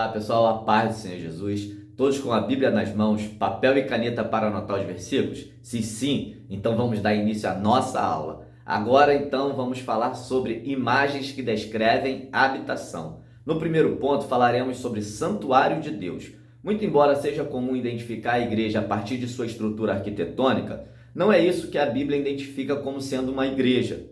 Olá pessoal, a paz do Senhor Jesus, todos com a Bíblia nas mãos, papel e caneta para anotar os versículos? Se sim, então vamos dar início à nossa aula. Agora então vamos falar sobre imagens que descrevem a habitação. No primeiro ponto falaremos sobre santuário de Deus. Muito embora seja comum identificar a igreja a partir de sua estrutura arquitetônica, não é isso que a Bíblia identifica como sendo uma igreja.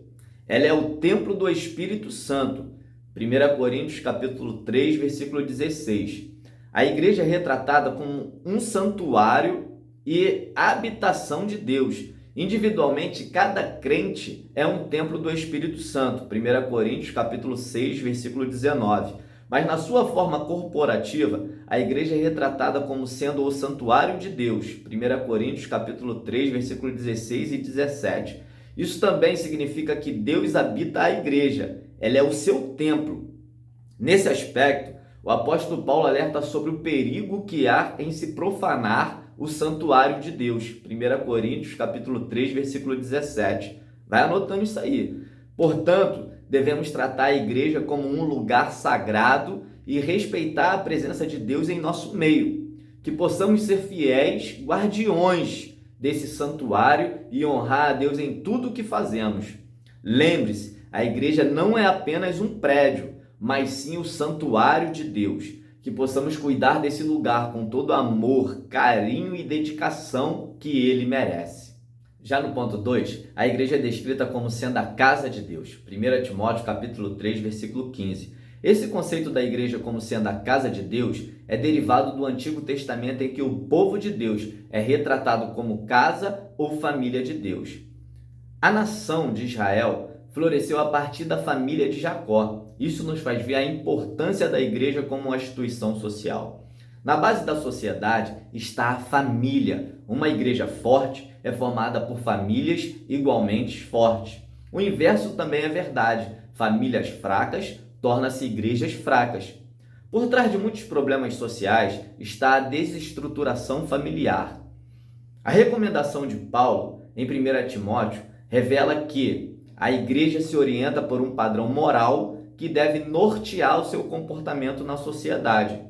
Ela é o templo do Espírito Santo. 1 Coríntios capítulo 3, versículo 16. A igreja é retratada como um santuário e habitação de Deus. Individualmente, cada crente é um templo do Espírito Santo. 1 Coríntios capítulo 6, versículo 19. Mas na sua forma corporativa, a igreja é retratada como sendo o santuário de Deus. 1 Coríntios capítulo 3, versículo 16 e 17. Isso também significa que Deus habita a igreja. Ela é o seu templo. Nesse aspecto, o apóstolo Paulo alerta sobre o perigo que há em se profanar o santuário de Deus. 1 Coríntios, capítulo 3, versículo 17. Vai anotando isso aí. Portanto, devemos tratar a igreja como um lugar sagrado e respeitar a presença de Deus em nosso meio. Que possamos ser fiéis guardiões desse santuário e honrar a Deus em tudo o que fazemos. Lembre-se, a igreja não é apenas um prédio, mas sim o santuário de Deus. Que possamos cuidar desse lugar com todo amor, carinho e dedicação que ele merece. Já no ponto 2, a igreja é descrita como sendo a casa de Deus. 1 Timóteo capítulo 3, versículo 15. Esse conceito da igreja como sendo a casa de Deus é derivado do Antigo Testamento, em que o povo de Deus é retratado como casa ou família de Deus. A nação de Israel floresceu a partir da família de Jacó. Isso nos faz ver a importância da igreja como uma instituição social. Na base da sociedade está a família. Uma igreja forte é formada por famílias igualmente fortes. O inverso também é verdade. Famílias fracas tornam-se igrejas fracas. Por trás de muitos problemas sociais está a desestruturação familiar. A recomendação de Paulo em 1 Timóteo revela que a igreja se orienta por um padrão moral que deve nortear o seu comportamento na sociedade.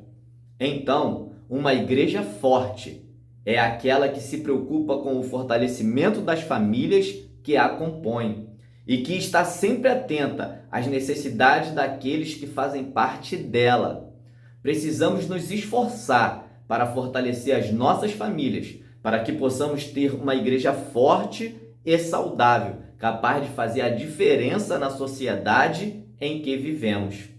Então, uma igreja forte é aquela que se preocupa com o fortalecimento das famílias que a compõem e que está sempre atenta às necessidades daqueles que fazem parte dela. Precisamos nos esforçar para fortalecer as nossas famílias, para que possamos ter uma igreja forte e saudável, capaz de fazer a diferença na sociedade em que vivemos.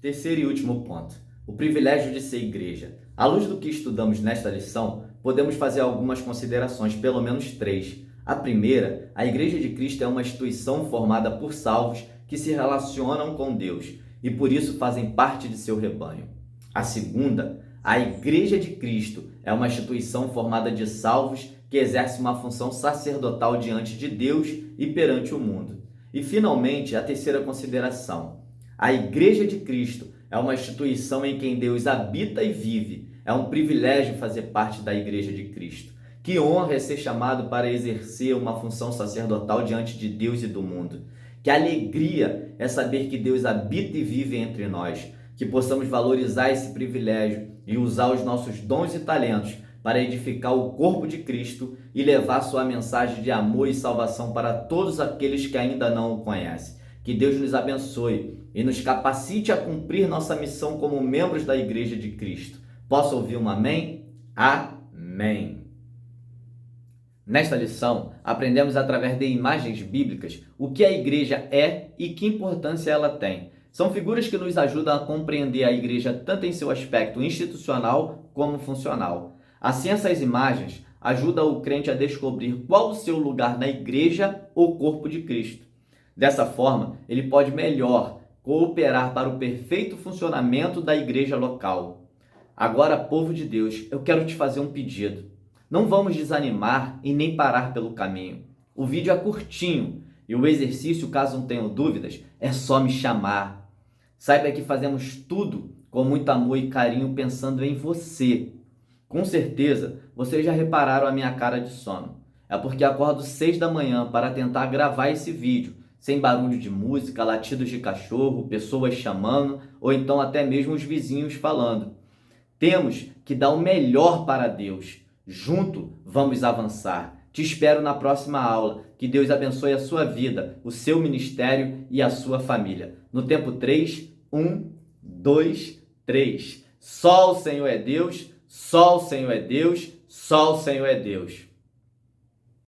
Terceiro e último ponto, o privilégio de ser igreja. À luz do que estudamos nesta lição, podemos fazer algumas considerações, pelo menos 3. A primeira, a Igreja de Cristo é uma instituição formada por salvos que se relacionam com Deus e por isso fazem parte de seu rebanho. A segunda, a Igreja de Cristo é uma instituição formada de salvos que exerce uma função sacerdotal diante de Deus e perante o mundo. E, finalmente, a terceira consideração. A Igreja de Cristo é uma instituição em quem Deus habita e vive. É um privilégio fazer parte da Igreja de Cristo. Que honra é ser chamado para exercer uma função sacerdotal diante de Deus e do mundo. Que alegria é saber que Deus habita e vive entre nós. Que possamos valorizar esse privilégio e usar os nossos dons e talentos para edificar o corpo de Cristo e levar sua mensagem de amor e salvação para todos aqueles que ainda não o conhecem. Que Deus nos abençoe e nos capacite a cumprir nossa missão como membros da Igreja de Cristo. Posso ouvir um amém? Amém. Nesta lição, aprendemos através de imagens bíblicas o que a igreja é e que importância ela tem. São figuras que nos ajudam a compreender a igreja tanto em seu aspecto institucional como funcional. Assim, essas imagens ajudam o crente a descobrir qual o seu lugar na igreja ou corpo de Cristo. Dessa forma, ele pode melhor cooperar para o perfeito funcionamento da igreja local. Agora, povo de Deus, eu quero te fazer um pedido. Não vamos desanimar e nem parar pelo caminho. O vídeo é curtinho e o exercício, caso não tenham dúvidas, é só me chamar. Saiba que fazemos tudo com muito amor e carinho pensando em você. Com certeza, vocês já repararam a minha cara de sono. É porque acordo 6 da manhã para tentar gravar esse vídeo, sem barulho de música, latidos de cachorro, pessoas chamando ou então até mesmo os vizinhos falando. Temos que dar o melhor para Deus. Junto vamos avançar. Te espero na próxima aula. Que Deus abençoe a sua vida, o seu ministério e a sua família. No tempo 3, 1, 2, 3. Só o Senhor é Deus, só o Senhor é Deus, só o Senhor é Deus.